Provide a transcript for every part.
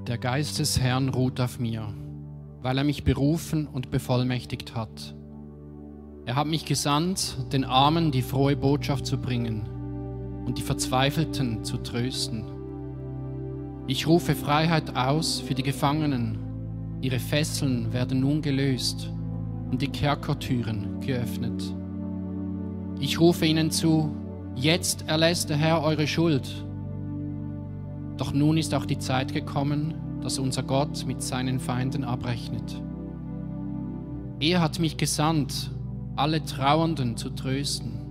Der Geist des Herrn ruht auf mir, weil er mich berufen und bevollmächtigt hat. Er hat mich gesandt, den Armen die frohe Botschaft zu bringen und die Verzweifelten zu trösten. Ich rufe Freiheit aus für die Gefangenen. Ihre Fesseln werden nun gelöst und die Kerkertüren geöffnet. Ich rufe ihnen zu, jetzt erlässt der Herr eure Schuld. Doch nun ist auch die Zeit gekommen, dass unser Gott mit seinen Feinden abrechnet. Er hat mich gesandt, alle Trauernden zu trösten.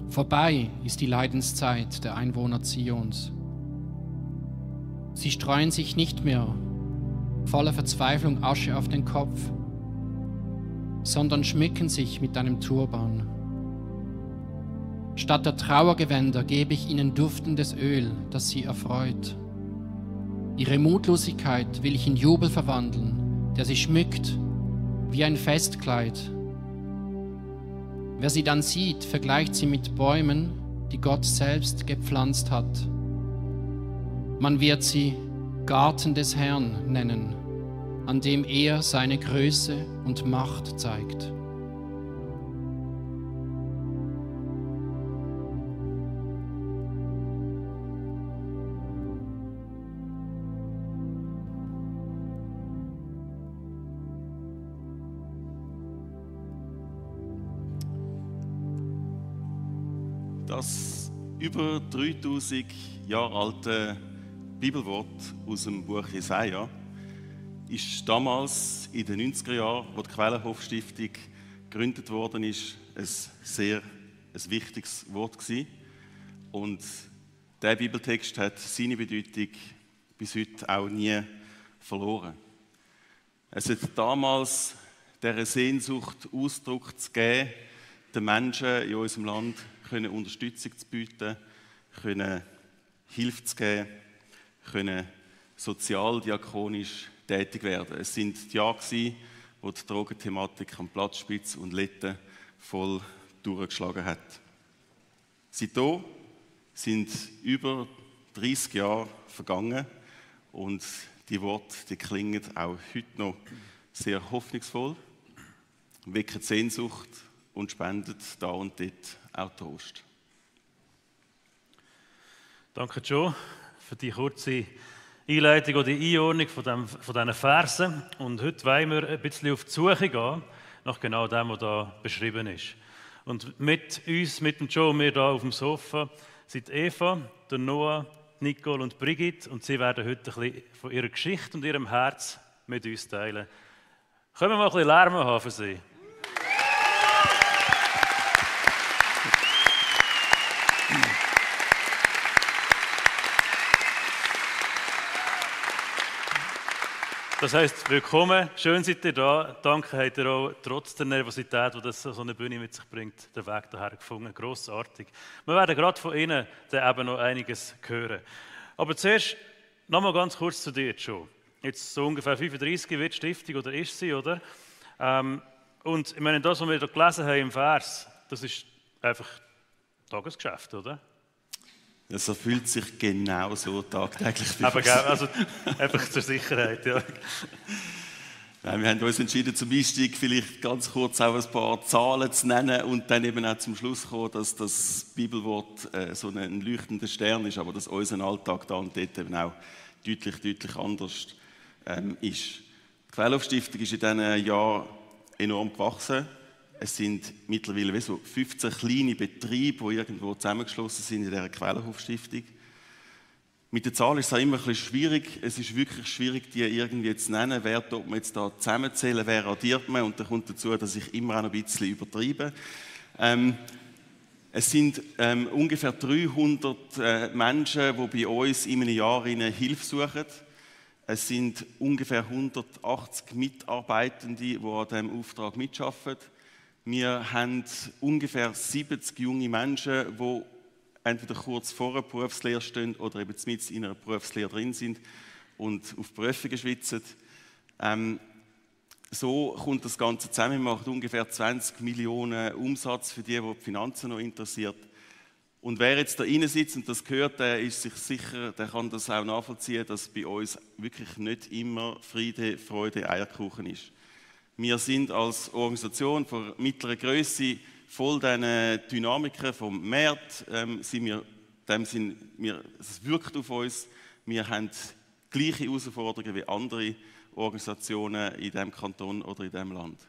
Vorbei ist die Leidenszeit der Einwohner Zions. Sie streuen sich nicht mehr voller Verzweiflung Asche auf den Kopf, sondern schmücken sich mit einem Turban. Statt der Trauergewänder gebe ich ihnen duftendes Öl, das sie erfreut. Ihre Mutlosigkeit will ich in Jubel verwandeln, der sie schmückt wie ein Festkleid. Wer sie dann sieht, vergleicht sie mit Bäumen, die Gott selbst gepflanzt hat. Man wird sie Garten des Herrn nennen, an dem er seine Größe und Macht zeigt. Das über 3000 Jahre alte Bibelwort aus dem Buch Jesaja ist damals in den 90er Jahren, als die Quellenhof-Stiftung gegründet worden ist, ein sehr wichtiges Wort gewesen. Und dieser Bibeltext hat seine Bedeutung bis heute auch nie verloren. Es hat damals dieser Sehnsucht Ausdruck zu geben, den Menschen in unserem Land können Unterstützung zu bieten, können Hilfe zu geben, können sozialdiakonisch tätig werden. Es sind die Jahre gewesen, wo die Drogenthematik am Platzspitz und Letten voll durchgeschlagen hat. Seitdem sind über 30 Jahre vergangen und die Worte klingen auch heute noch sehr hoffnungsvoll, wecken Sehnsucht und spendet da und dort auch Trost. Danke, Joe, für die kurze Einleitung oder die Einordnung von diesen Versen. Und heute wollen wir ein bisschen auf die Suche gehen, nach genau dem, was da beschrieben ist. Und mit uns, mit dem Joe und mir hier auf dem Sofa, sind Eva, der Noah, Nicole und Brigitte. Und sie werden heute ein bisschen von ihrer Geschichte und ihrem Herz mit uns teilen. Können wir mal ein bisschen Lärm haben für sie? Das heisst, willkommen, schön seid ihr da. Danke, habt ihr auch trotz der Nervosität, die das so eine Bühne mit sich bringt, den Weg daher gefunden. Grossartig. Wir werden gerade von Ihnen dann eben noch einiges hören. Aber zuerst noch mal ganz kurz zu dir, Joe. Jetzt so ungefähr 35 wird die Stiftung, oder ist sie, oder? Und ich meine, das, was wir da gelesen haben im Vers, das ist einfach Tagesgeschäft, oder? Es erfüllt sich genau so tagtäglich. Aber also einfach zur Sicherheit, ja. Nein, wir haben uns entschieden, zum Einstieg vielleicht ganz kurz auch ein paar Zahlen zu nennen und dann eben auch zum Schluss kommen, dass das Bibelwort so ein leuchtender Stern ist, aber dass unser Alltag da und dort eben auch deutlich anders ist. Die Quellenhof-Stiftung ist in diesen Jahren enorm gewachsen. Es sind mittlerweile so 15 kleine Betriebe, die irgendwo zusammengeschlossen sind in dieser Quellenhof-Stiftung. Mit den Zahlen ist es auch immer ein bisschen schwierig. Es ist wirklich schwierig, die irgendwie zu nennen. Wer tut man jetzt da zusammenzählen, wer addiert man? Und dann kommt dazu, dass ich immer auch noch ein bisschen übertreibe. Es sind ungefähr 300 Menschen, die bei uns in einem Jahr Hilfe suchen. Es sind ungefähr 180 Mitarbeitende, die an diesem Auftrag mitarbeiten. Wir haben ungefähr 70 junge Menschen, die entweder kurz vor einer Berufslehre stehen oder eben mitten in einer Berufslehre drin sind und auf Prüfungen schwitzen. So kommt das Ganze zusammen. Wir machen ungefähr 20 Millionen Umsatz für die Finanzen noch interessiert. Und wer jetzt da rein sitzt und das hört, der ist sich sicher, der kann das auch nachvollziehen, dass bei uns wirklich nicht immer Friede, Freude, Eierkuchen ist. Wir sind als Organisation von mittlerer Größe voll diesen Dynamiken vom Markt, es wirkt auf uns. Wir haben gleiche Herausforderungen wie andere Organisationen in diesem Kanton oder in diesem Land.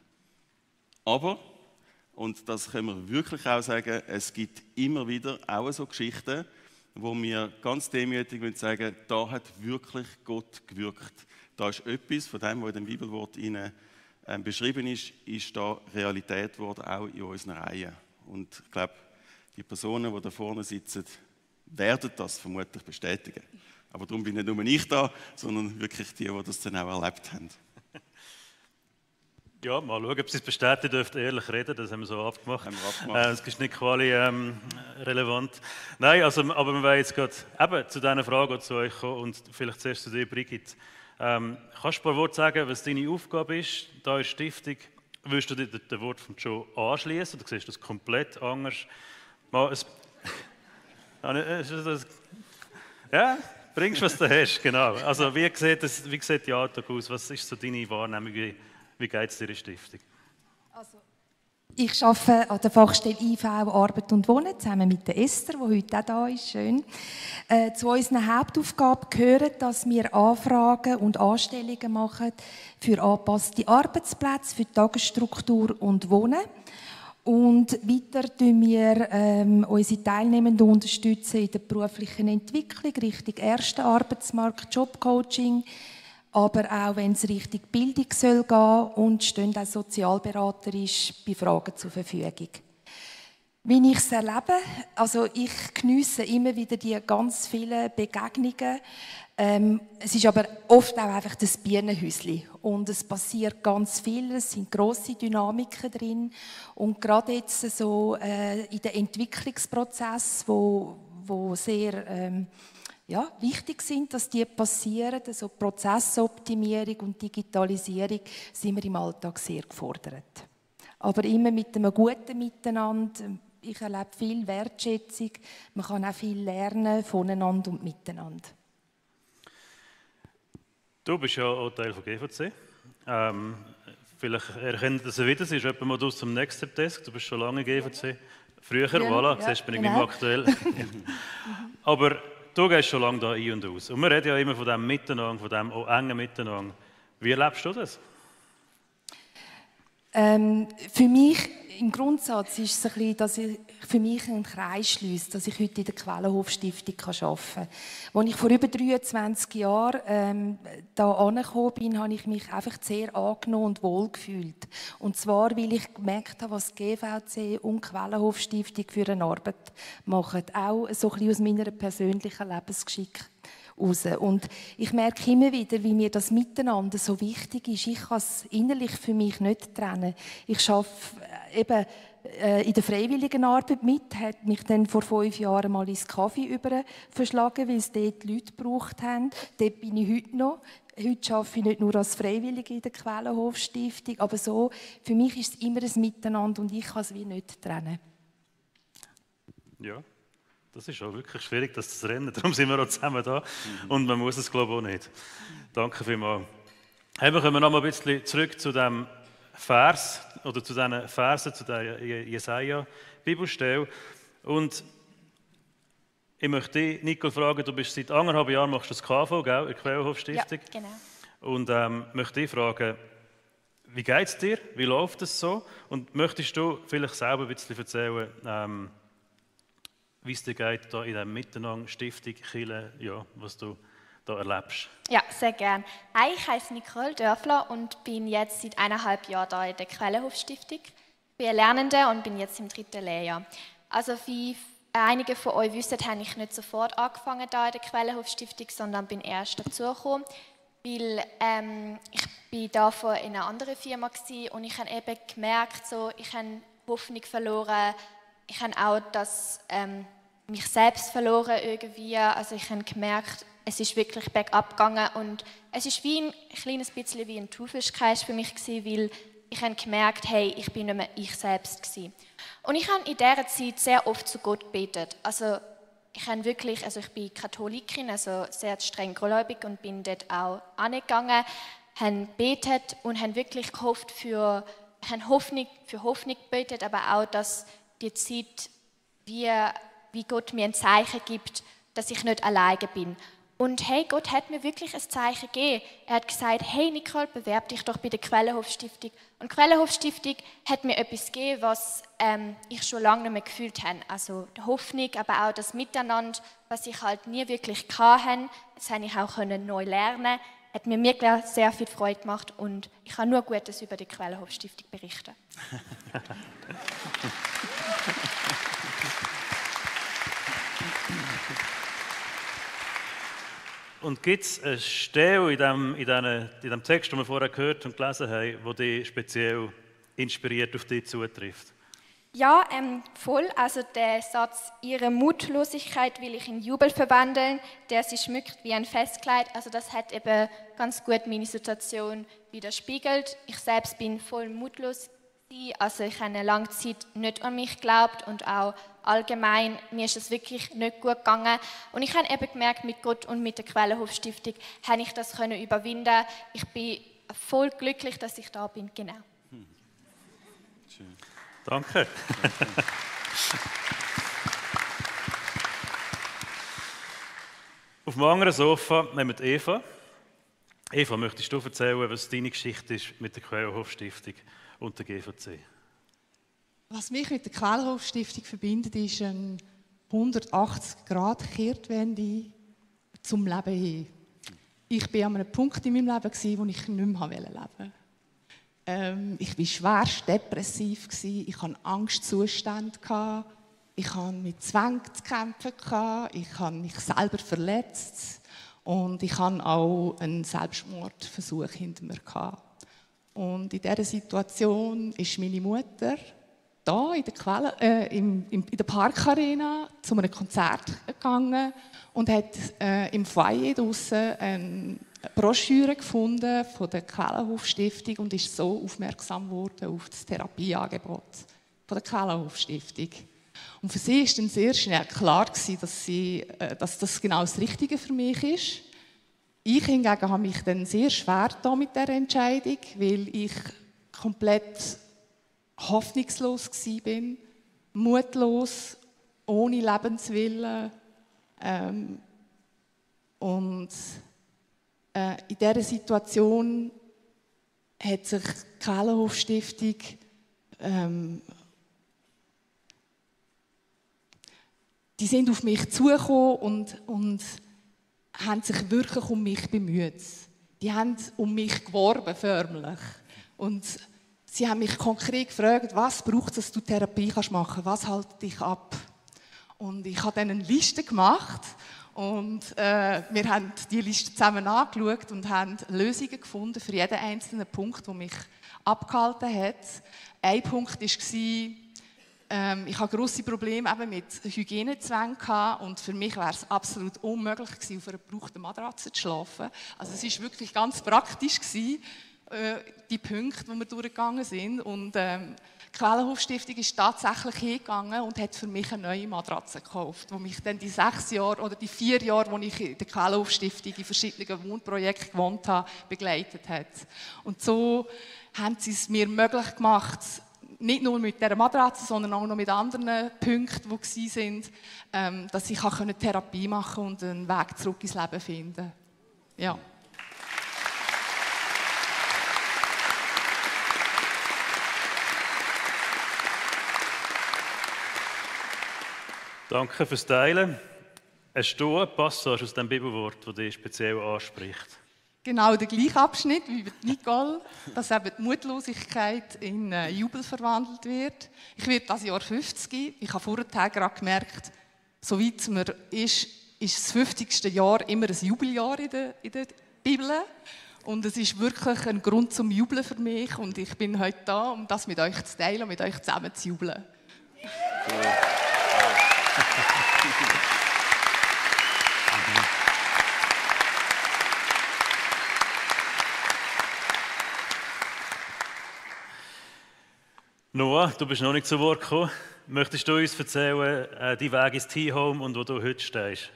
Aber, und das können wir wirklich auch sagen, es gibt immer wieder auch so Geschichten, wo wir ganz demütig sagen, da hat wirklich Gott gewirkt. Da ist etwas von dem, was in dem Bibelwort beschrieben ist da Realität geworden, auch in unseren Reihen. Und ich glaube, die Personen, die da vorne sitzen, werden das vermutlich bestätigen. Aber darum bin nicht nur ich da, sondern wirklich die das dann auch erlebt haben. Ja, mal schauen, ob Sie es bestätigen dürfen, ehrlich reden, das haben wir so abgemacht. Das ist nicht quasi relevant. Nein, also, aber wir wollen jetzt gerade eben zu diesen Fragen zu euch kommen und vielleicht zuerst zu dir, Brigitte. Kannst du ein paar Worte sagen, was deine Aufgabe ist, da in der Stiftung? Willst du dir das Wort von Joe anschließen oder siehst du das komplett anders? Ja, bringst was du hast, genau. Also wie sieht der Alltag aus? Was ist so deine Wahrnehmung? Wie geht es dir in der Stiftung? Also, ich arbeite an der Fachstelle IV Arbeit und Wohnen zusammen mit der Esther, die heute auch da ist. Schön. Zu unseren Hauptaufgaben gehört, dass wir Anfragen und Anstellungen machen für angepasste Arbeitsplätze, für Tagesstruktur und Wohnen. Und weiter unterstützen wir unsere Teilnehmenden unterstützen in der beruflichen Entwicklung Richtung ersten Arbeitsmarkt, Jobcoaching, aber auch wenn es Richtung Bildung soll gehen und stehen auch sozialberaterisch bei Fragen zur Verfügung. Wie ich es erlebe, also ich geniesse immer wieder die ganz vielen Begegnungen. Es ist aber oft auch einfach das Bienenhäuschen und es passiert ganz viel, es sind grosse Dynamiken drin und gerade jetzt so in den Entwicklungsprozess, wo sehr wichtig sind, dass die passieren, also Prozessoptimierung und Digitalisierung, sind wir im Alltag sehr gefordert. Aber immer mit einem guten Miteinander. Ich erlebe viel Wertschätzung, man kann auch viel lernen voneinander und miteinander. Du bist ja auch Teil von GVC. Vielleicht erkennt ihr das wieder, sie ist jemand mal aus dem Next Step Desk, du bist schon lange GVC. Früher, ja, voilà, ja, siehst, bin ich nicht mehr aktuell. Aber du gehst schon lange da ein und aus. Und wir reden ja immer von diesem Miteinander, von diesem auch engen Miteinander. Wie erlebst du das? Für mich im Grundsatz ist es ein bisschen, dass ich für mich einen Kreis schließe, dass ich heute in der Quellenhof-Stiftung arbeiten kann. Als ich vor über 23 Jahren da angekommen bin, habe ich mich einfach sehr angenommen und wohl gefühlt. Und zwar, weil ich gemerkt habe, was GVC und Quellenhof-Stiftung für eine Arbeit machen. Auch so ein bisschen aus meiner persönlichen Lebensgeschichte raus. Und ich merke immer wieder, wie mir das Miteinander so wichtig ist. Ich kann es innerlich für mich nicht trennen. Ich arbeite eben in der Freiwilligenarbeit mit, hat mich dann vor 5 Jahren mal ins Kaffee verschlagen, weil es dort Leute gebraucht haben. Dort bin ich heute noch. Heute arbeite ich nicht nur als Freiwillige in der Quellenhof-Stiftung, aber so, für mich ist es immer ein Miteinander und ich kann es wie nicht trennen. Ja. Das ist auch wirklich schwierig, das zu trennen. Darum sind wir auch zusammen da. Und man muss es, glaube ich, auch nicht. Danke vielmals. Hey, wir kommen noch mal ein bisschen zurück zu dem Vers, oder zu diesen Versen, zu der Jesaja-Bibelstelle. Und ich möchte dich, Nicole, fragen, du bist seit 1,5 Jahren machst du das KV, gell, in der Quellenhof-Stiftung. Ja, genau. Und möchte dich fragen, wie geht es dir? Wie läuft es so? Und möchtest du vielleicht selber ein bisschen erzählen, wie es dir geht da in diesem Miteinander, Stiftung, Kirche, ja, was du da erlebst? Ja, sehr gern. Hi, ich heiße Nicole Dörfler und bin jetzt seit 1,5 Jahren da in der Quellenhof-Stiftung. Ich bin eine Lernende und bin jetzt im 3. Lehrjahr. Also wie einige von euch wissen, habe ich nicht sofort angefangen da in der Quellenhof-Stiftung, sondern bin erst dazugekommen, weil ich bin davor in einer anderen Firma war und ich habe eben gemerkt, so, ich habe Hoffnung verloren. Ich habe auch mich selbst verloren irgendwie. Also ich habe gemerkt, es ist wirklich bergab gegangen und es ist wie ein kleines bisschen wie ein Teufelskreis für mich gewesen, weil ich habe gemerkt, hey, ich bin nicht mehr ich selbst gewesen. Und ich habe in dieser Zeit sehr oft zu Gott gebetet. Also ich bin Katholikin, also sehr streng gläubig und bin dort auch angegangen, habe gebetet und habe wirklich gehofft für Hoffnung gebetet, aber auch, dass die Zeit, wie Gott mir ein Zeichen gibt, dass ich nicht alleine bin. Und hey, Gott hat mir wirklich ein Zeichen gegeben. Er hat gesagt, hey Nicole, bewerb dich doch bei der Quellenhof-Stiftung. Und die Quellenhof-Stiftung hat mir etwas gegeben, was ich schon lange nicht mehr gefühlt habe. Also die Hoffnung, aber auch das Miteinander, was ich halt nie wirklich hatte. Das habe ich auch neu lernen. Hat mir wirklich sehr viel Freude gemacht und ich kann nur Gutes über die Quellenhof-Stiftung berichten. Und gibt es eine Stelle in diesem Text, den wir vorher gehört und gelesen haben, die dich speziell inspiriert auf dich zutrifft? Ja, voll. Also der Satz, ihre Mutlosigkeit will ich in Jubel verwandeln, der sie schmückt wie ein Festkleid. Also das hat eben ganz gut meine Situation widerspiegelt. Ich selbst bin voll mutlos. Also ich habe eine lange Zeit nicht an mich geglaubt und auch allgemein, mir ist es wirklich nicht gut gegangen. Und ich habe eben gemerkt, mit Gott und mit der Quellenhof-Stiftung habe ich das überwinden. Ich bin voll glücklich, dass ich da bin, genau. Schön. Danke. Auf dem anderen Sofa haben wir Eva. Eva, möchtest du erzählen, was deine Geschichte ist mit der Quellenhof-Stiftung und der GVC? Was mich mit der Quellenhof-Stiftung verbindet, ist eine 180-Grad-Kehrtwende zum Leben hin. Ich war an einem Punkt in meinem Leben, wo ich nicht mehr leben wollte. Ich war schwerst depressiv, ich hatte Angstzustände, ich hatte mit Zwängen zu kämpfen, ich habe mich selber verletzt und ich hatte auch einen Selbstmordversuch hinter mir. Und in dieser Situation ist meine Mutter da in der Parkarena zu einem Konzert gegangen und hat im Foyer draussen eine Broschüre gefunden von der Quellenhof-Stiftung und ist so aufmerksam geworden auf das Therapieangebot von der Quellenhof-Stiftung. Und für sie war dann sehr schnell klar, dass das genau das Richtige für mich ist. Ich hingegen habe mich dann sehr schwer getan mit dieser Entscheidung, weil ich komplett hoffnungslos war, mutlos, ohne Lebenswillen. Und in dieser Situation hat sich die Quellenhof-Stiftung die sind auf mich zugekommen und haben sich wirklich um mich bemüht. Die haben um mich geworben, förmlich. Und sie haben mich konkret gefragt, was braucht es, dass du Therapie machen kannst, was hält dich ab? Und ich habe dann eine Liste gemacht und wir haben die Liste zusammen angeschaut und haben Lösungen gefunden für jeden einzelnen Punkt, der mich abgehalten hat. Ein Punkt war, ich hatte grosse Probleme eben mit Hygienezwängen und für mich wäre es absolut unmöglich gewesen, auf einer gebrauchten Matratze zu schlafen. Also es war wirklich ganz praktisch gewesen, die Punkte, die wir durchgegangen sind. Und die Quellenhof-Stiftung ist tatsächlich hingegangen und hat für mich eine neue Matratze gekauft, die mich dann die 6 Jahre oder die 4 Jahre, wo ich in der Quellenhof-Stiftung in verschiedenen Wohnprojekten gewohnt habe, begleitet hat. Und so haben sie es mir möglich gemacht, nicht nur mit dieser Matratze, sondern auch noch mit anderen Punkten, die waren, dass ich Therapie machen und einen Weg zurück ins Leben finden. Ja. Danke fürs Teilen. Hast du eine Passage aus diesem Bibelwort, das dich speziell anspricht? Genau der gleiche Abschnitt wie bei Nicole, dass eben die Mutlosigkeit in Jubel verwandelt wird. Ich werde dieses Jahr 50. Ich habe vorher gerade gemerkt, soweit es mir ist das 50. Jahr immer ein Jubeljahr in der Bibel. Und es ist wirklich ein Grund zum Jubeln für mich. Und ich bin heute da, um das mit euch zu teilen und mit euch zusammen zu jubeln. Ja, du bist noch nicht zu Wort gekommen. Möchtest du uns erzählen, dein Weg ins T-Home und wo du heute stehst?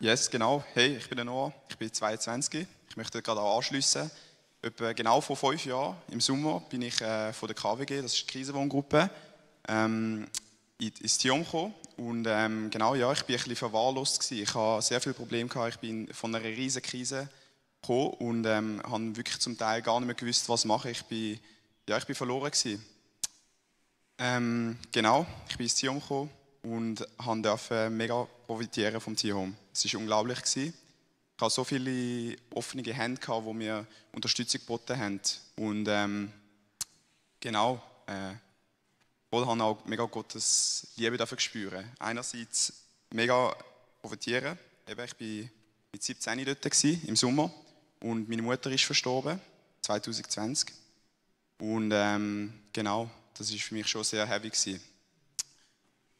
Yes, genau. Hey, ich bin der Noah, ich bin 22. Ich möchte gerade auch anschliessen. Etwa genau vor 5 Jahren, im Sommer, bin ich von der KWG, das ist die Krisenwohngruppe, ins T-Home gekommen. Und genau, ja, ich war ein bisschen verwahrlost gewesen. Ich hatte sehr viele Probleme gehabt. Ich bin von einer riesen Krise gekommen und habe wirklich zum Teil gar nicht mehr gewusst, was machen. Ich bin verloren gewesen. Genau, ich bin ins T-Home gekommen und durfte mega profitieren vom T-Home. Es war unglaublich gewesen. Ich hatte so viele offene Hände, die mir Unterstützung geboten haben. Und genau, ich habe auch mega Gottes Liebe dafür spüren. Einerseits mega profitieren. Eben, ich war mit 17 dort gewesen, im Sommer und meine Mutter ist verstorben, 2020. Und genau, das war für mich schon sehr heavy gewesen.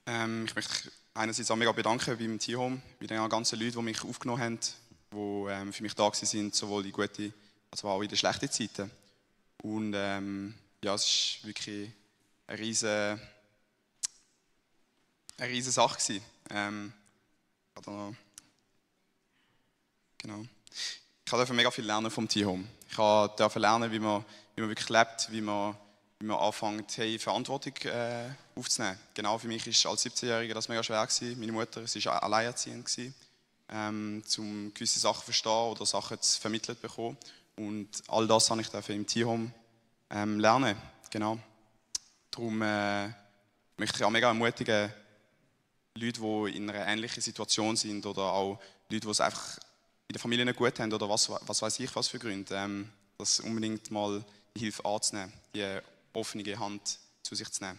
Ich möchte einerseits auch mega bedanken beim T-Home, bei den ganzen Leuten, die mich aufgenommen haben, die für mich da waren, sowohl in guten als auch in den schlechten Zeiten. Und ja, es war wirklich eine riesige Sache gewesen. Genau. Ich durfte mega viel lernen vom T-Home. Ich durfte lernen, wie man wirklich lebt, wie man anfängt, hey, Verantwortung aufzunehmen. Genau, für mich war als 17-Jähriger das mega schwer gewesen. Meine Mutter war alleinerziehend gewesen, um gewisse Sachen zu verstehen oder Sachen zu vermittelt zu bekommen. Und all das habe ich im T-Home lernen. Genau. Darum möchte ich auch mega ermutigen, Leute, die in einer ähnlichen Situation sind oder auch Leute, die es einfach in der Familie nicht gut haben oder was weiß ich, was für Gründe, das unbedingt mal die Hilfe anzunehmen, die offene Hand zu sich zu nehmen.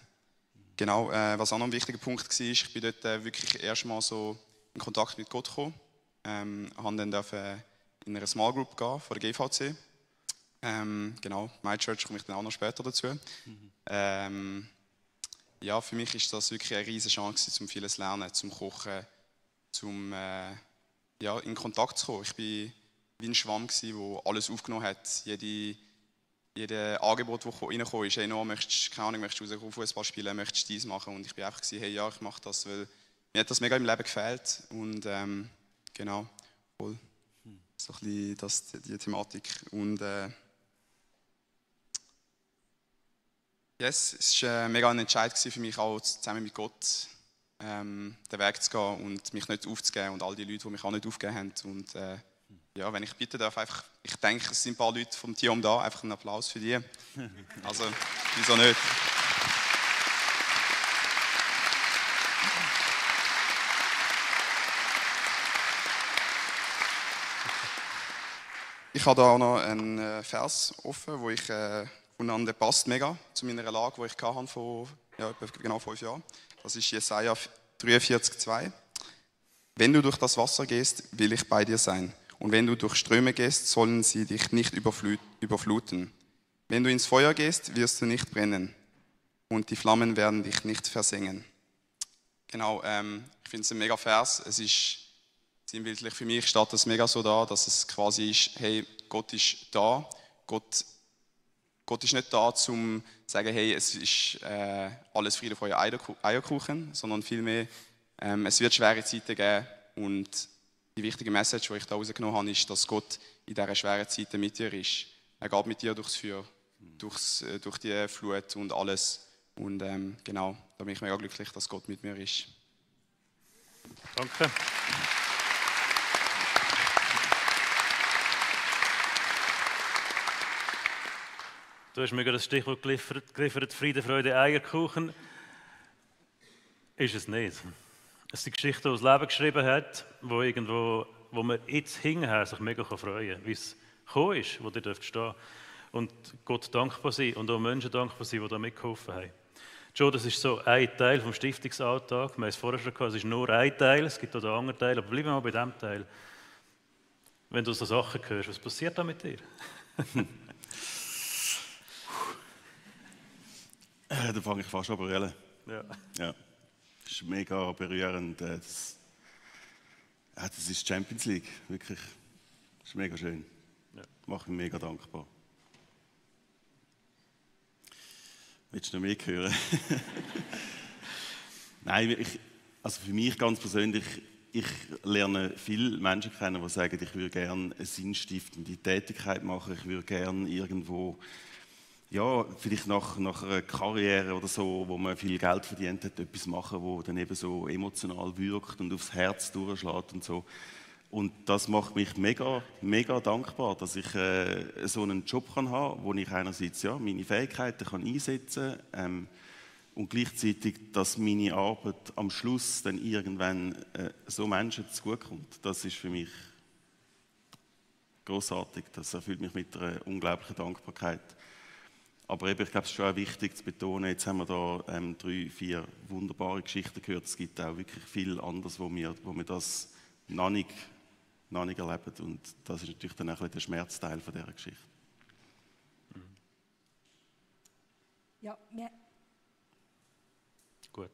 Genau, was auch noch ein wichtiger Punkt war, ich bin dort wirklich erstmal so in Kontakt mit Gott gekommen. Dann durfte in eine Small Group gehen von der GVC. Genau, My Church komme ich dann auch noch später dazu. Ja, für mich ist das wirklich eine riesige Chance, zum vieles lernen, zum Kochen, zum ja, in Kontakt zu kommen. Ich war wie ein Schwamm, der alles aufgenommen hat. Jede Angebot, das reinkam, ist, hey, no, möchtest du raus Fußball spielen, möchtest du dies machen? Und ich war einfach, hey, ja, ich mache das, weil mir hat das mega im Leben gefehlt. Und genau, voll. So ein bisschen die Thematik. Und yes, es war mega ein Entscheid für mich, auch zusammen mit Gott den Weg zu gehen und mich nicht aufzugeben und all die Leute, die mich auch nicht aufgegeben haben. Und ja, wenn ich bitten darf, einfach, ich denke, es sind ein paar Leute vom T-Home da, einfach einen Applaus für die. Also, wieso nicht? Ich habe da auch noch einen Vers offen, wo ich gefunden habe, der passt mega zu meiner Lage, die ich hatte vor genau 5 Jahren. Das ist Jesaja 43,2. Wenn du durch das Wasser gehst, will ich bei dir sein. Und wenn du durch Ströme gehst, sollen sie dich nicht überfluten. Wenn du ins Feuer gehst, wirst du nicht brennen. Und die Flammen werden dich nicht versengen. Genau, ich finde es ein mega Vers. Es ist sinnbildlich für mich, steht das mega so da, dass es quasi ist, hey, Gott ist da. Gott ist nicht da, um zu sagen, hey, es ist alles Friede, Freude, Eierkuchen, sondern vielmehr, es wird schwere Zeiten geben. Und die wichtige Message, die ich da rausgenommen habe, ist, dass Gott in dieser schweren Zeit mit dir ist. Er geht mit dir durchs Feuer, durch die Flut und alles. Und genau, da bin ich mega glücklich, dass Gott mit mir ist. Danke. Du hast mir gerade das Stichwort geliefert, Friede, Freude, Eierkuchen. Ist es nicht. Es ist die Geschichte, die das Leben geschrieben hat, wo man jetzt hinterher sich mega freuen kann, wie es gekommen ist, wo ihr dürft stehen. Und Gott dankbar sein und auch Menschen dankbar sein, die da mitgeholfen haben. Joe, das ist so ein Teil vom Stiftungsalltag. Wir haben es vorher schon gehabt, es ist nur ein Teil, es gibt auch den anderen Teil, aber bleiben wir mal bei diesem Teil. Wenn du so Sachen hörst, was passiert da mit dir? Da fange ich fast an zu brüllen. Ja. Ja. Das ist mega berührend. Das ist Champions League, wirklich. Das ist mega schön. Ja. Mache mich mega dankbar. Willst du noch mehr hören? Nein, also für mich ganz persönlich, ich lerne viele Menschen kennen, die sagen, ich würde gerne eine sinnstiftende Tätigkeit machen, ich würde gerne irgendwo, ja, vielleicht nach einer Karriere oder so, wo man viel Geld verdient hat, etwas machen, wo dann eben so emotional wirkt und aufs Herz durchschlägt und so. Und das macht mich mega, mega dankbar, dass ich so einen Job kann haben, wo ich einerseits ja, meine Fähigkeiten kann einsetzen kann und gleichzeitig, dass meine Arbeit am Schluss dann irgendwann so Menschen zugutekommt. Das ist für mich großartig. Das erfüllt mich mit einer unglaublichen Dankbarkeit. Aber eben, ich glaube, es ist schon auch wichtig zu betonen, jetzt haben wir da 3, 4 wunderbare Geschichten gehört. Es gibt auch wirklich viel anderes, wo wir das noch nicht erleben. Und das ist natürlich dann auch ein bisschen der Schmerzteil von dieser Geschichte. Ja, Gut.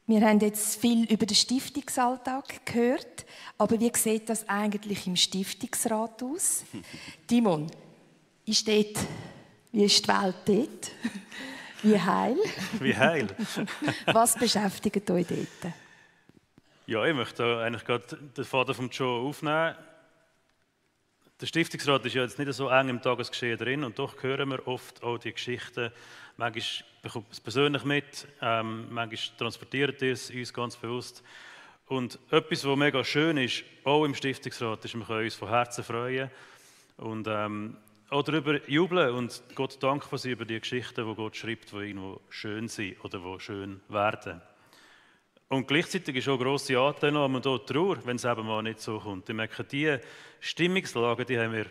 wir haben jetzt viel über den Stiftungsalltag gehört, aber wie sieht das eigentlich im Stiftungsrat aus? Timon, wie ist die Welt dort? Wie heil? Wie heil. Was beschäftigt euch dort? Ja, ich möchte da eigentlich gerade den Vater von Joe aufnehmen. Der Stiftungsrat ist ja jetzt nicht so eng im Tagesgeschehen drin und doch hören wir oft auch die Geschichten. Manchmal bekommt man es persönlich mit, manchmal transportiert es uns ganz bewusst. Und etwas, was mega schön ist, auch im Stiftungsrat, ist, wir können uns von Herzen freuen und auch darüber jubeln und Gott dankbar sein über die Geschichten, die Gott schreibt, die irgendwo schön sind oder die schön werden. Und gleichzeitig ist auch grosse Anteilnahme und auch Trauer, wenn es eben mal nicht so kommt. Ich merke, diese Stimmungslagen, die haben wir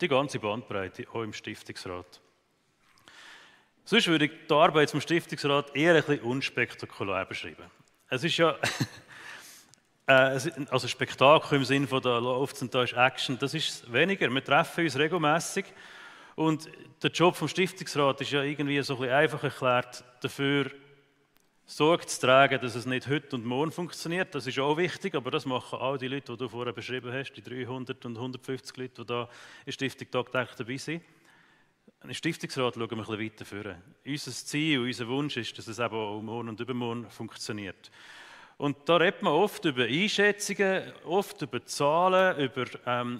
die ganze Bandbreite, auch im Stiftungsrat. Sonst würde ich die Arbeit zum Stiftungsrat eher ein bisschen unspektakulär beschreiben. Es ist ja also Spektakel im Sinne von, da läuft und da ist Action, das ist es weniger. Wir treffen uns regelmässig und der Job vom Stiftungsrat ist ja irgendwie so ein bisschen einfach erklärt, dafür Sorge zu tragen, dass es nicht heute und morgen funktioniert. Das ist auch wichtig, aber das machen all die Leute, die du vorher beschrieben hast, die 300 und 150 Leute, die da in der Stiftung tagtäglich dabei sind. Im Stiftungsrat schauen wir ein bisschen weiter vor. Unser Ziel, unser Wunsch ist, dass es eben auch morgen und übermorgen funktioniert. Und da redet man oft über Einschätzungen, oft über Zahlen, über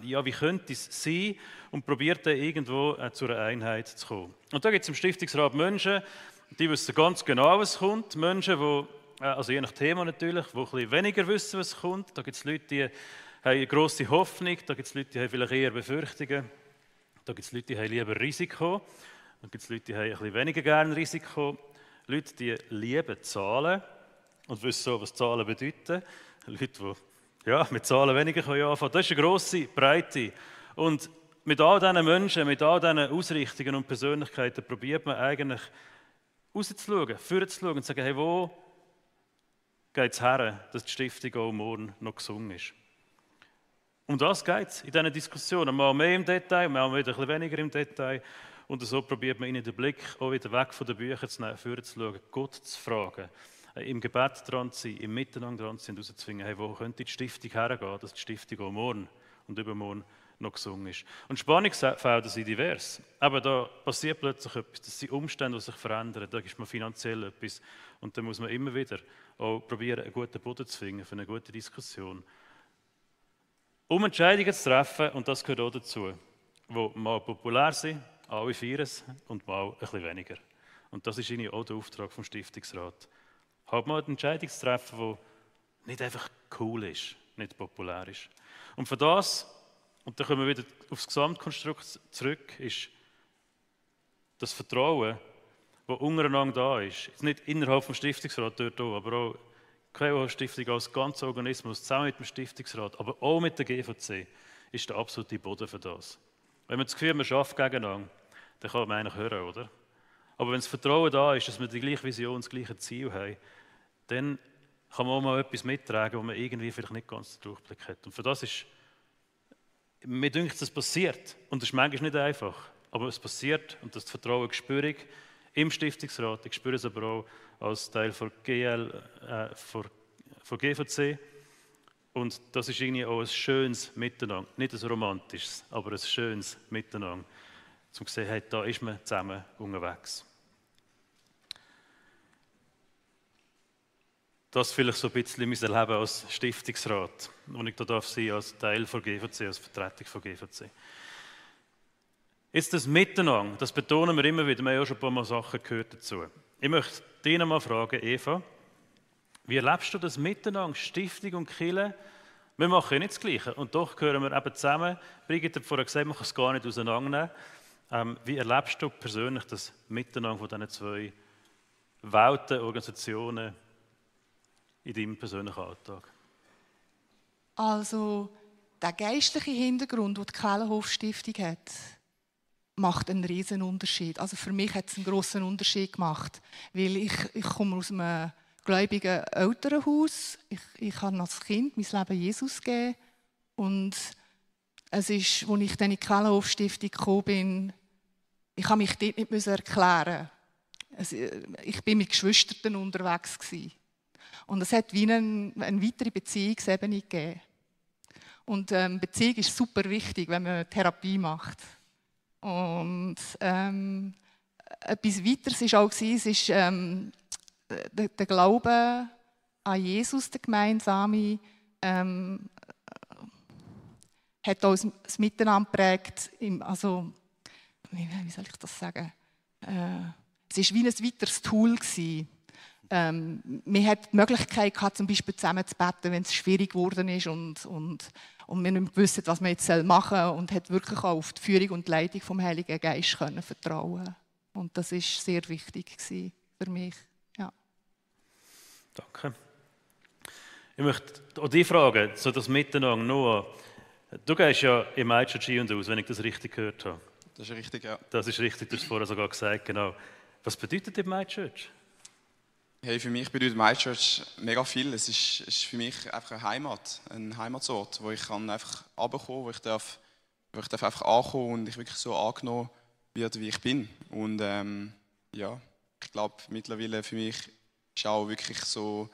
ja, wie könnte es sein und probiert dann irgendwo zu einer Einheit zu kommen. Und da gibt es im Stiftungsrat Menschen, die wissen ganz genau, was kommt. Menschen, die, also je nach Thema natürlich, die ein bisschen weniger wissen, was kommt. Da gibt es Leute, die haben eine grosse Hoffnung, da gibt es Leute, die haben vielleicht eher Befürchtungen. Da gibt es Leute, die haben lieber Risiko. Da gibt es Leute, die haben ein bisschen weniger gerne Risiko. Leute, die lieben Zahlen und wissen auch, was Zahlen bedeuten. Leute, die ja, mit Zahlen weniger anfangen können. Das ist eine grosse Breite. Und mit all diesen Menschen, mit all diesen Ausrichtungen und Persönlichkeiten probiert man eigentlich rauszuschauen, vorzuschauen und zu sagen, hey, wo geht es her, dass die Stiftung auch morgen noch gesungen ist. Um das geht es in diesen Diskussionen. Mal mehr im Detail, mal wieder ein bisschen weniger im Detail. Und so probiert man ihnen den Blick auch wieder weg von den Büchern zu nehmen, vorzuschauen, Gott zu fragen, im Gebet dran zu sein, im Miteinander dran zu sein und herauszufinden, hey, wo könnte die Stiftung hergehen, dass die Stiftung auch morgen und übermorgen noch gesungen ist. Und Spannungsfelder sind divers. Aber da passiert plötzlich etwas, das sind Umstände, die sich verändern, da ist man finanziell etwas. Und da muss man immer wieder auch probieren, einen guten Boden zu finden für eine gute Diskussion. Um Entscheidungen zu treffen, und das gehört auch dazu, die mal populär sind, alle feiern es, und mal ein bisschen weniger. Und das ist eigentlich auch der Auftrag vom Stiftungsrat. Halt mal eine Entscheidung zu treffen, die nicht einfach cool ist, nicht populär ist. Und für das, und dann kommen wir wieder aufs Gesamtkonstrukt zurück, ist das Vertrauen, das untereinander da ist. Jetzt nicht innerhalb des Stiftungsrats dort auch, aber auch die QH-Stiftung als ganzer Organismus, zusammen mit dem Stiftungsrat, aber auch mit der GVC, ist der absolute Boden für das. Wenn man das Gefühl hat, man schafft gegeneinander, dann kann man eigentlich hören, oder? Aber wenn das Vertrauen da ist, dass wir die gleiche Vision, das gleiche Ziel haben, dann kann man auch mal etwas mittragen, wo man irgendwie vielleicht nicht ganz den Durchblick hat. Und für das ist, mir denkt, das passiert. Und das ist manchmal nicht einfach. Aber es passiert und das Vertrauen spüre ich im Stiftungsrat. Ich spüre es aber auch als Teil von GL, von GVC. Und das ist irgendwie auch ein schönes Miteinander. Nicht ein romantisches, aber ein schönes Miteinander. Um zu sehen, hey, da ist man zusammen unterwegs. Das vielleicht so ein bisschen mein Leben als Stiftungsrat, wo ich da darf sein als Teil von GVC, als Vertretung von GVC. Jetzt das Miteinander, das betonen wir immer wieder, wir haben ja schon ein paar Mal Sachen gehört dazu. Ich möchte dich noch mal fragen, Eva, wie erlebst du das Miteinander, Stiftung und Kirche? Wir machen ja nicht das Gleiche und doch gehören wir eben zusammen. Brigitte hat vorher gesagt, man kann es gar nicht auseinandernehmen. Wie erlebst du persönlich das Miteinander von diesen zwei Welten, Organisationen in deinem persönlichen Alltag? Also, der geistliche Hintergrund, den die Quellenhof-Stiftung hat, macht einen riesen Unterschied. Also für mich hat es einen grossen Unterschied gemacht, weil ich komme aus einem gläubigen Elternhaus. Ich habe als Kind mein Leben Jesus gegeben und es ist, als ich dann in die Quellenhof-Stiftung gekommen bin, ich habe mich dort nicht erklären. Ich bin mit Geschwistern unterwegs gewesen. Und es hat wie eine weitere Beziehungsebene gegeben. Und Beziehung ist super wichtig, wenn man Therapie macht. Und etwas weiteres war auch, es ist der Glaube an Jesus, der gemeinsame, hat uns das Miteinander geprägt. Also, wie soll ich das sagen? Es war wie ein weiteres Tool gewesen. Man hat die Möglichkeit gehabt, zum Beispiel zusammen zu beten, wenn es schwierig geworden ist und wir nicht wussten, was man jetzt machen soll. Und hat wirklich auch auf die Führung und die Leitung vom Heiligen Geist können vertrauen. Und das war sehr wichtig für mich. Ja. Danke. Ich möchte auch dich fragen, so das Miteinander, Noah. Du gehst ja im MyChurch ein und aus, wenn ich das richtig gehört habe. Das ist richtig, ja. Das ist richtig, du hast es vorher sogar gesagt, genau. Was bedeutet dir MyChurch? Hey, für mich bedeutet MyChurch mega viel. Es ist für mich einfach eine Heimat, ein Heimatsort, wo ich einfach runterkommen, wo ich darf einfach ankommen und ich wirklich so angenommen werde, wie ich bin. Und ja, ich glaube mittlerweile für mich ist auch wirklich so,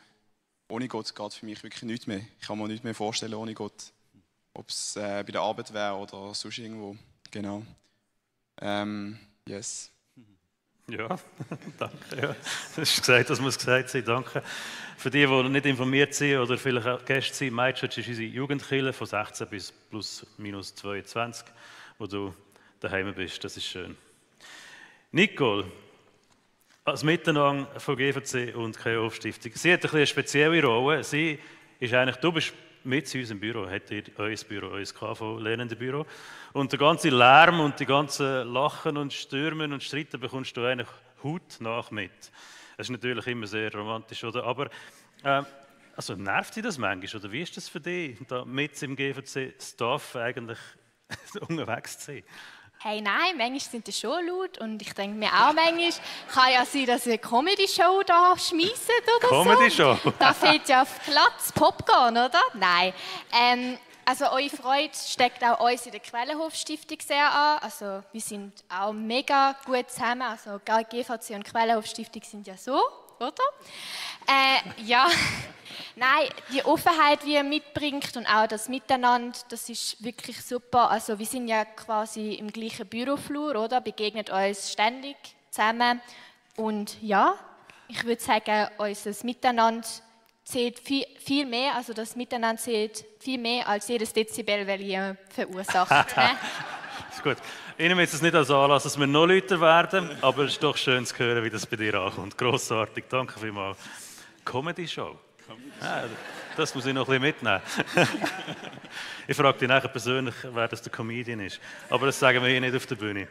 ohne Gott geht für mich wirklich nichts mehr. Ich kann mir nichts mehr vorstellen ohne Gott. Ob es bei der Arbeit wäre oder sonst irgendwo. Genau. Yes. Ja, danke. Ja. Du hast gesagt, das muss gesagt sein. Danke. Für die, die nicht informiert sind oder vielleicht auch Gäste sind, MyChurch ist unsere Jugendkirche von 16 bis plus minus 22, wo du daheim bist. Das ist schön. Nicole, als Miteinander von GVC und Quellenhof-Stiftung. Sie hat eine spezielle Rolle. Sie ist eigentlich, du bist mit uns im Büro, hat ihr euer Büro, euer KV-Lernendenbüro. Und der ganze Lärm und die ganzen Lachen und Stürmen und Streiten bekommst du eigentlich hautnah mit. Das ist natürlich immer sehr romantisch, oder? Aber also nervt dich das manchmal, oder wie ist das für dich, da mit im GVC-Staff eigentlich unterwegs zu sein? Hey, nein, manchmal sind die schon laut und ich denke mir auch manchmal, kann ja sein, dass ihr eine Comedy-Show da schmeissen oder Comedy-Show? So. Da fehlt ja auf Platz, Popcorn, oder? Nein. Also eure Freude steckt auch uns in der Quellenhof-Stiftung sehr an. Also wir sind auch mega gut zusammen. Also GVC und Quellenhof-Stiftung sind ja so, oder? Ja. Nein, die Offenheit, die ihr mitbringt und auch das Miteinander, das ist wirklich super. Also wir sind ja quasi im gleichen Büroflur, oder? Begegnet uns ständig zusammen. Und ja, ich würde sagen, unser Miteinander zählt viel mehr, also das Miteinander zählt viel mehr als jedes Dezibel, das ihr verursacht. Ist gut. Ich nehme jetzt nicht als Anlass, dass wir noch lauter werden, aber es ist doch schön zu hören, wie das bei dir ankommt. Grossartig, danke vielmals. Comedy-Show. Ja, das muss ich noch ein bisschen mitnehmen. Ich frage dich nachher persönlich, wer das der Comedian ist. Aber das sagen wir hier nicht auf der Bühne.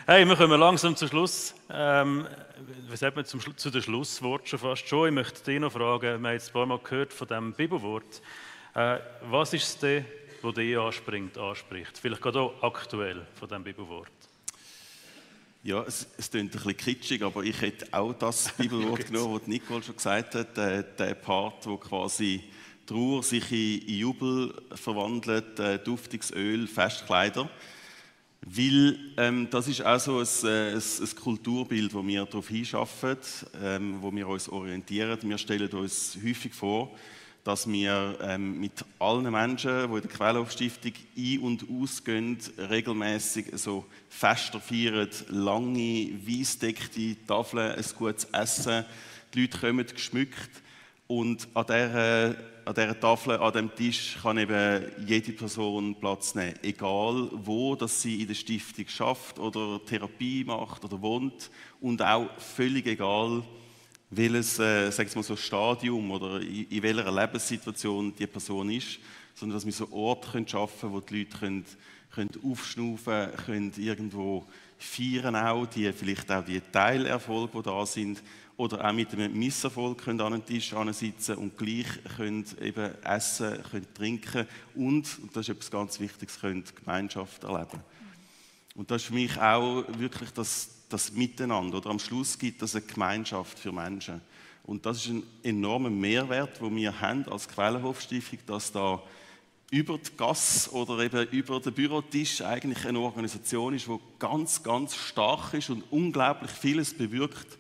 Hey, wir kommen langsam zum Schluss. Wie sagt man, zu den Schlusswort schon fast schon. Ich möchte dich noch fragen, wir haben jetzt ein paar Mal gehört von diesem Bibelwort. Was ist es denn, das dich anspricht? Vielleicht gerade auch aktuell von diesem Bibelwort. Ja, es klingt ein bisschen kitschig, aber ich hätte auch das Bibelwort genommen, das Nicole schon gesagt hat, der Part, wo quasi Trauer sich in Jubel verwandelt, duftiges Öl, Festkleider. Weil das ist auch so ein Kulturbild, wo wir darauf hinschaffen, wo wir uns orientieren. Wir stellen uns häufig vor, dass wir mit allen Menschen, die in der Quellenhof-Stiftung ein- und ausgehen, regelmäßig so Feste feiern, lange, weissdeckte Tafeln, ein gutes Essen, Die Leute kommen geschmückt und an dieser Tafel, an diesem Tisch kann eben jede Person Platz nehmen. Egal wo, dass sie in der Stiftung schafft oder Therapie macht oder wohnt und auch völlig egal, welches sagen wir mal so Stadium oder in welcher Lebenssituation die Person ist, sondern dass wir so Orte schaffen können, wo die Leute können aufschnaufen können, irgendwo feiern auch, vielleicht auch die Teilerfolge, die da sind, oder auch mit einem Misserfolg können an den Tisch sitzen und gleich können eben essen, können trinken und das ist etwas ganz Wichtiges, können Gemeinschaft erleben. Und das ist für mich auch wirklich das Miteinander. Oder am Schluss gibt es eine Gemeinschaft für Menschen. Und das ist ein enormer Mehrwert, den wir haben als Quellenhof-Stiftung, dass da über die Gasse oder eben über den Bürotisch eigentlich eine Organisation ist, die ganz, ganz stark ist und unglaublich vieles bewirkt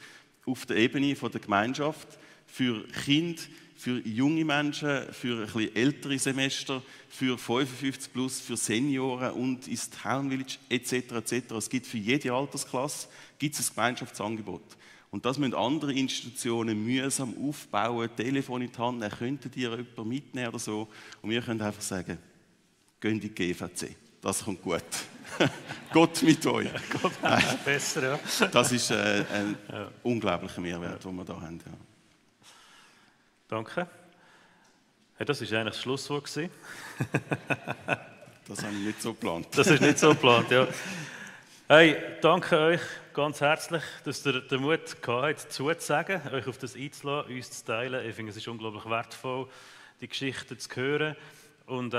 auf der Ebene der Gemeinschaft für Kinder, für junge Menschen, für ein bisschen ältere Semester, für 55 plus, für Senioren und ins Town Village etc. etc. Es gibt für jede Altersklasse ein Gemeinschaftsangebot. Und das müssen andere Institutionen mühsam aufbauen, Telefon in die Hand nehmen, könntet ihr jemanden mitnehmen oder so. Und wir können einfach sagen, geht in die GVC, das kommt gut. Gott mit euch. Besser, ja. Das ist ein unglaublicher Mehrwert, den wir hier haben. Ja. Danke. Ja, das war eigentlich das Schlusswort. Das habe ich nicht so geplant. Das ist nicht so geplant, ja. Hey, danke euch ganz herzlich, dass ihr den Mut gehabt habt, zuzusagen, euch auf das einzulassen, uns zu teilen. Ich finde, es ist unglaublich wertvoll, die Geschichten zu hören. Und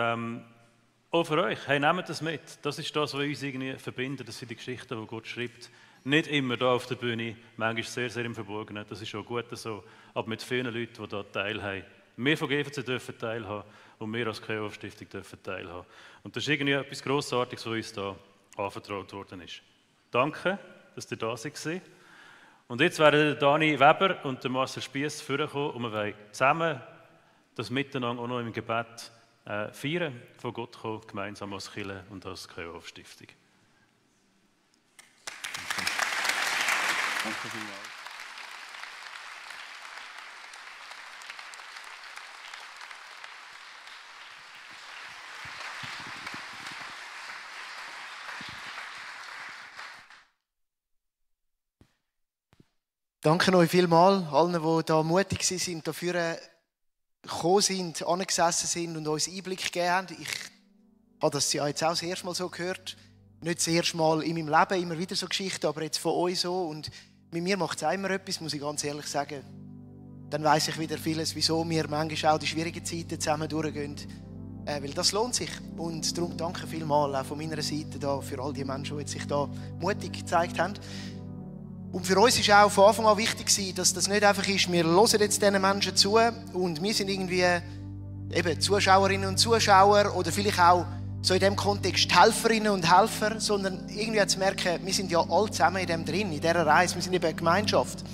auch für euch, hey, nehmt das mit. Das ist das, was uns irgendwie verbindet. Das sind die Geschichten, die Gott schreibt. Nicht immer da auf der Bühne, manchmal sehr, sehr im Verborgenen. Das ist auch gut so. Aber mit vielen Leuten, die da teilhaben. Wir von GVC dürfen teilhaben und wir als Quellenhof-Stiftung dürfen teilhaben. Und das ist irgendwie etwas Grossartiges, was uns da anvertraut worden ist. Danke, dass ihr da seid. Und jetzt werden Dani Weber und Marcel Spiess vorkommen und wir wollen zusammen das Miteinander auch noch im Gebet feiern, von Gott kommen, gemeinsam als Kirche und als Quellenhof-Stiftung. Danke vielmals. Danke euch vielmals, allen, die da mutig sind, dafür gekommen sind, angesessen sind und uns Einblick gegeben haben. Ich habe das ja jetzt auch das erste Mal so gehört. Nicht das erste Mal in meinem Leben, immer wieder so Geschichten, aber jetzt von euch so. Und mit mir macht es auch immer etwas, muss ich ganz ehrlich sagen. Dann weiss ich wieder vieles, wieso wir manchmal auch die schwierigen Zeiten zusammen durchgehen. Weil das lohnt sich. Und darum danke vielmals auch von meiner Seite da für all die Menschen, die sich da mutig gezeigt haben. Und für uns war auch von Anfang an wichtig, dass das nicht einfach ist, wir hören jetzt diesen Menschen zu und wir sind irgendwie eben Zuschauerinnen und Zuschauer oder vielleicht auch so in diesem Kontext Helferinnen und Helfer, sondern irgendwie zu merken, wir sind ja alle zusammen in dem drin, in dieser Reise, wir sind eben eine Gemeinschaft.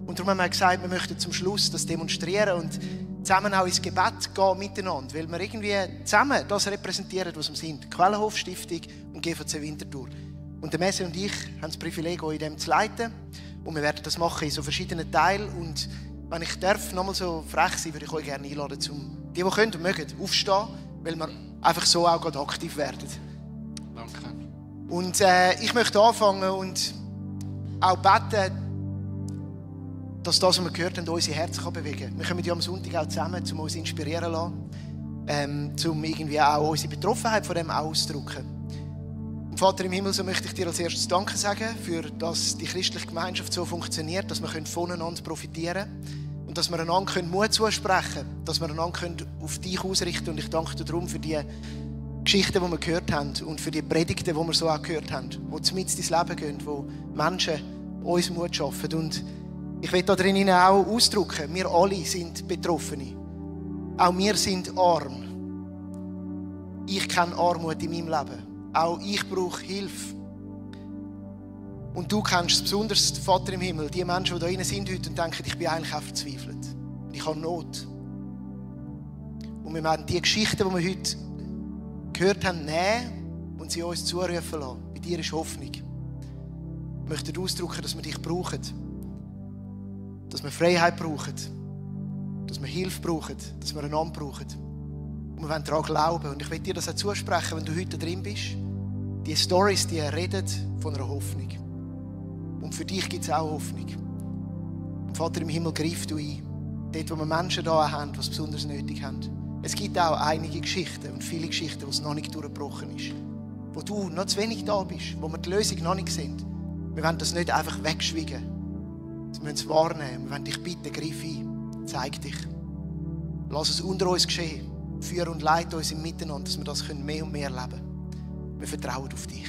Und darum haben wir gesagt, wir möchten zum Schluss das demonstrieren und zusammen auch ins Gebet gehen miteinander, weil wir irgendwie zusammen das repräsentieren, was wir sind. Quellenhof-Stiftung und GVC Winterthur. Und der Messe und ich haben das Privileg, euch in dem zu leiten. Und wir werden das machen in so verschiedenen Teilen. Und wenn ich darf, nochmal so frech sein, würde ich euch gerne einladen, die können und mögen, aufstehen, weil wir einfach so auch gerade aktiv werden. Danke. Und ich möchte anfangen und auch beten, dass das, was wir gehört haben, unsere Herzen bewegen kann. Wir kommen ja am Sonntag auch zusammen, um uns inspirieren zu lassen, um irgendwie auch unsere Betroffenheit von dem auszudrücken. Vater im Himmel, so möchte ich dir als erstes Danke sagen, für dass die christliche Gemeinschaft so funktioniert, dass wir voneinander profitieren können und dass wir einander Mut zusprechen können, dass wir einander auf dich ausrichten können. Und ich danke dir darum für die Geschichten, die wir gehört haben und für die Predigten, die wir so auch gehört haben, die mitten ins Leben gehen, wo Menschen uns Mut schaffen. Und ich will da drin auch ausdrücken, wir alle sind Betroffene. Auch wir sind arm. Ich kenne Armut in meinem Leben. Auch ich brauche Hilfe. Und du kennst besonders, Vater im Himmel, die Menschen, die da drin sind heute und denken, ich bin eigentlich auch verzweifelt. Ich habe Not. Und wir werden die Geschichten, die wir heute gehört haben, nehmen und sie uns zurufen lassen. Bei dir ist Hoffnung. Ich möchte ausdrücken, dass wir dich brauchen. dass wir Freiheit brauchen, dass wir Hilfe brauchen, dass wir einander brauchen. Und wir wollen daran glauben. Und ich will dir das auch zusprechen, wenn du heute drin bist. Die Storys, die reden von einer Hoffnung. Und für dich gibt es auch Hoffnung. Und Vater im Himmel, greif du ein. Dort, wo wir Menschen da haben, die es besonders nötig haben. Es gibt auch einige Geschichten und viele Geschichten, wo es noch nicht durchgebrochen ist. Wo du noch zu wenig da bist, wo wir die Lösung noch nicht sehen. Wir wollen das nicht einfach wegschweigen. Wir müssen es wahrnehmen. Wir wollen dich bitten, greif ein. Zeig dich. Lass es unter uns geschehen. Führ und leite uns im Miteinander, dass wir das mehr und mehr leben können. Wir vertrauen auf dich.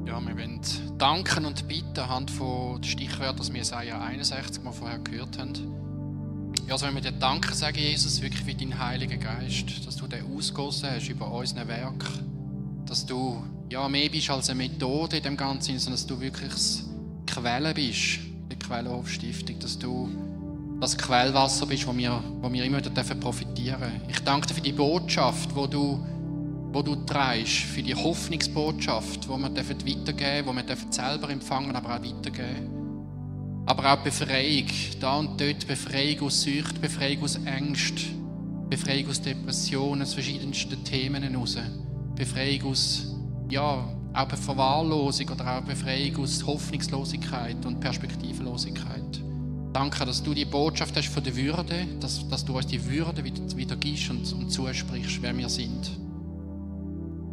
Ja, wir wollen danken und bitten anhand von den Stichwörtern, die wir Jesaja 61 mal vorher gehört haben. Ja, also wenn wir dir danken sagen, Jesus, wirklich für deinen Heiligen Geist, dass du den ausgegossen hast über unseren Werk, dass du ja mehr bist als eine Methode in dem Ganzen, sondern dass du wirklich das Quelle bist, die Quellenhofstiftung, dass du das Quellwasser bist, wo wir immer wieder profitieren dürfen. Ich danke dir für die Botschaft, wo du trägst, für die Hoffnungsbotschaft, die wir weitergeben dürfen, die wir selber empfangen, aber auch weitergeben. Aber auch Befreiung, da und dort, Befreiung aus Sucht, Befreiung aus Ängsten, Befreiung aus Depressionen, aus verschiedensten Themen heraus. Befreiung aus, ja, auch Verwahrlosung oder auch Befreiung aus Hoffnungslosigkeit und Perspektivlosigkeit. Danke, dass du die Botschaft hast von der Würde, dass du uns die Würde wieder gibst und zusprichst, wer wir sind.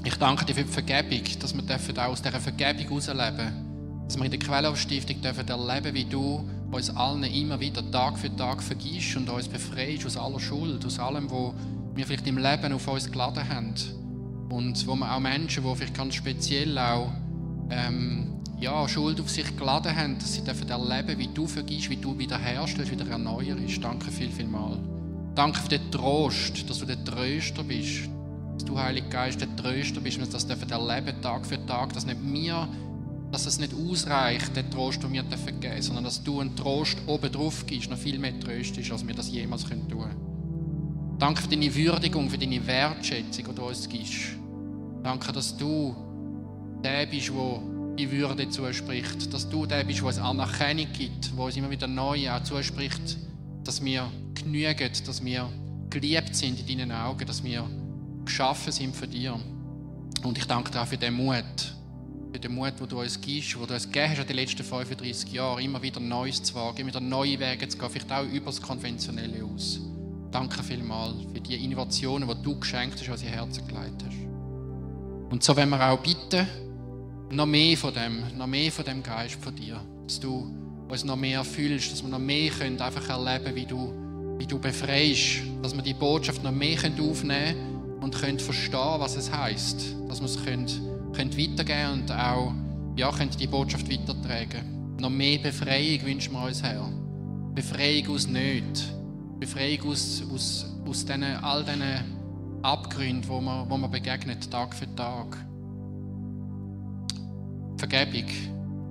Ich danke dir für die Vergebung, dass wir auch aus dieser Vergebung herausleben dürfen. Dass wir in der Quellenhofstiftung erleben, wie du uns allen immer wieder Tag für Tag vergibst und uns befreist aus aller Schuld, aus allem, was wir vielleicht im Leben auf uns geladen haben. Und wo wir auch Menschen, die vielleicht ganz speziell auch Schuld auf sich geladen haben, dass sie erleben, wie du vergibst, wie du wiederherstellst, wieder erneuerst. Danke viel. Danke für den Trost, dass du der Tröster bist. Dass du, Heiliger Geist, der Tröster bist und das erleben Tag für Tag, dass es nicht ausreicht, den Trost, den wir geben dürfen, sondern dass du einen Trost oben drauf gibst, noch viel mehr Trost ist, als wir das jemals tun können. Danke für deine Würdigung, für deine Wertschätzung, die du uns gibst. Danke, dass du der bist, der die Würde zuspricht. Dass du der bist, der uns Anerkennung gibt, der uns immer wieder neu auch zuspricht, dass wir genügen, dass wir geliebt sind in deinen Augen, dass wir geschaffen sind für dich. Und ich danke dir auch für den Mut, den du uns gibst, den du uns gegeben hast in den letzten 35 Jahren, immer wieder Neues zu wagen, immer wieder neue Wege zu gehen, vielleicht auch über das Konventionelle aus. Danke vielmals für die Innovationen, die du geschenkt hast, unsere Herzen geleitet hast. Und so wollen wir auch bitten, noch mehr von dem Geist von dir, dass du uns noch mehr erfüllst, dass wir noch mehr können einfach erleben, wie du befreist, dass wir die Botschaft noch mehr aufnehmen können und können verstehen, was es heisst, dass wir es können weitergeben und auch können die Botschaft weitertragen. Noch mehr Befreiung wünschen wir uns, Herr. Befreiung aus Nöten. Befreiung aus all diesen Abgründen, wo man begegnet, Tag für Tag. Vergebung.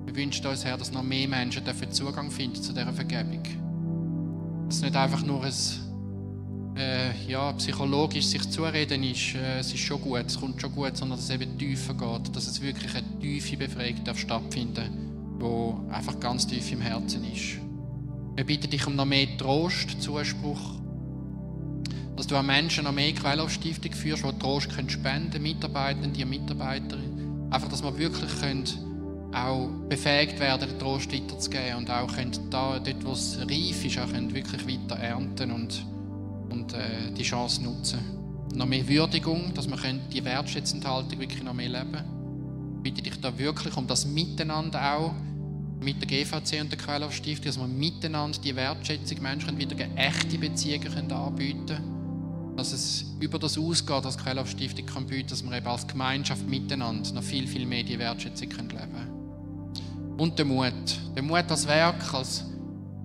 Wir wünschen uns, Herr, dass noch mehr Menschen Zugang finden zu dieser Vergebung. Dass es nicht einfach nur ein psychologisch sich zureden ist, es ist schon gut, es kommt schon gut, sondern dass es eben tiefer geht, dass es wirklich eine tiefe Befreiung stattfinden darf, die einfach ganz tief im Herzen ist. Wir bitten dich um noch mehr Trost, Zuspruch, dass du an Menschen noch mehr Quellenhofstiftung führst, die Trost spenden können, Mitarbeitende und Mitarbeiter. Einfach, dass wir wirklich auch befähigt werden, den Trost weiterzugeben und auch dort, wo es reif ist, auch wirklich weiter ernten und die Chance nutzen. Noch mehr Würdigung, dass wir die wertschätzende Haltung wirklich noch mehr leben können. Ich bitte dich da wirklich um das Miteinander auch, mit der GVC und der Quellenhofstiftung, dass wir miteinander die Wertschätzung Menschen wieder echte Beziehungen anbieten können. Dass es über das ausgeht, was die Quellenhofstiftung bieten kann, dass wir eben als Gemeinschaft miteinander noch viel mehr die Wertschätzung leben können. Und der Mut als Werk, als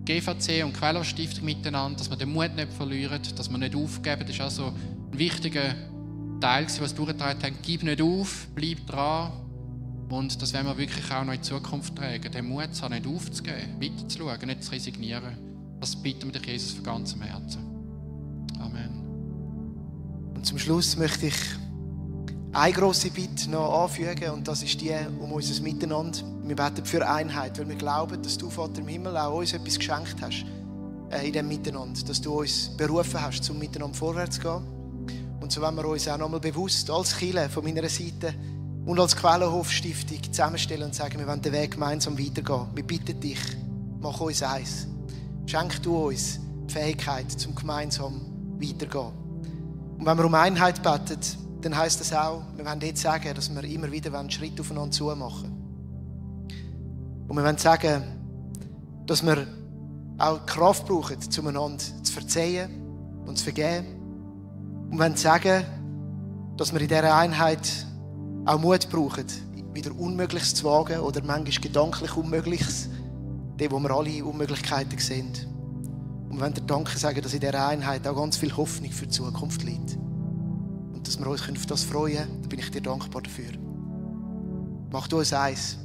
GVC und Quellenhofstiftung miteinander, dass wir den Mut nicht verlieren, dass wir nicht aufgeben. Das ist also ein wichtiger Teil, was wir durchgetragen haben. Gib nicht auf, bleib dran. Und das werden wir wirklich auch noch in Zukunft tragen. Den Mut zu haben, nicht aufzugeben, weiterzuschauen, nicht zu resignieren. Das bitten wir dich, Jesus, von ganzem Herzen. Amen. Und zum Schluss möchte ich eine grosse Bitte noch anfügen, und das ist die um unser Miteinander. Wir beten für Einheit, weil wir glauben, dass du, Vater im Himmel, auch uns etwas geschenkt hast in diesem Miteinander, dass du uns berufen hast, zum Miteinander vorwärts zu gehen. Und so wollen wir uns auch nochmal bewusst als Kirche von meiner Seite und als Quellenhof-Stiftung zusammenstellen und sagen, wir wollen den Weg gemeinsam weitergehen. Wir bitten dich, mach uns eins. Schenk du uns die Fähigkeit, zum gemeinsam weitergehen. Und wenn wir um Einheit beten, dann heisst das auch, wir wollen jetzt sagen, dass wir immer wieder einen Schritt aufeinander zu machen. Und wir wollen sagen, dass wir auch Kraft brauchen, zueinander zu verzeihen und zu vergeben. Und wir wollen sagen, dass wir in dieser Einheit auch Mut brauchen, wieder Unmögliches zu wagen oder manchmal gedanklich Unmögliches, dort, wo wir alle Unmöglichkeiten sehen. Und wir wollen dir Danke sagen, dass in dieser Einheit auch ganz viel Hoffnung für die Zukunft liegt. Und dass wir uns auf das freuen können, da bin ich dir dankbar dafür. Mach du uns eins.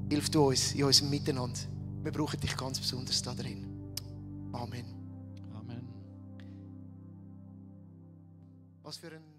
Hilf du uns in unserem Miteinander. Wir brauchen dich ganz besonders da drin. Amen. Amen. Was für ein